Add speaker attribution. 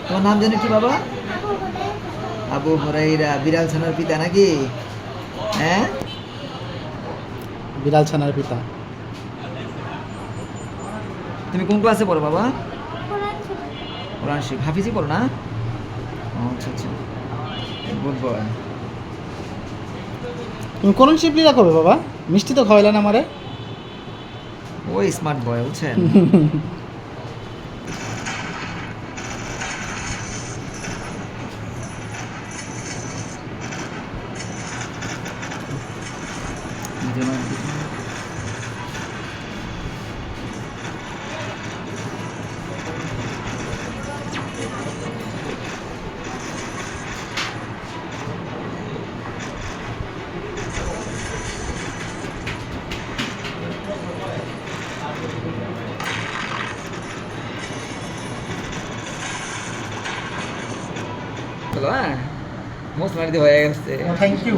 Speaker 1: তোমার নাম জানো কি বাবা? আবু হুরাইরা, বিড়াল ছানার পিতা নাকি? হ্যাঁ,
Speaker 2: বিড়াল ছানার পিতা।
Speaker 1: তুমি কোন ক্লাসে পড়ো বাবা? কোরআন শরীফ হাফিজি পড়ো না? ও, আচ্ছা আচ্ছা, গুড বয়।
Speaker 2: তুমি কোন শিবলীলা করবে বাবা? মিষ্টি তো খাওয়াইলে না আমারে।
Speaker 1: ওই স্মার্ট বয় বুঝছেন। হ্যাঁ, মোস্ট মারিতে হয়ে গেছে।
Speaker 2: Thank you.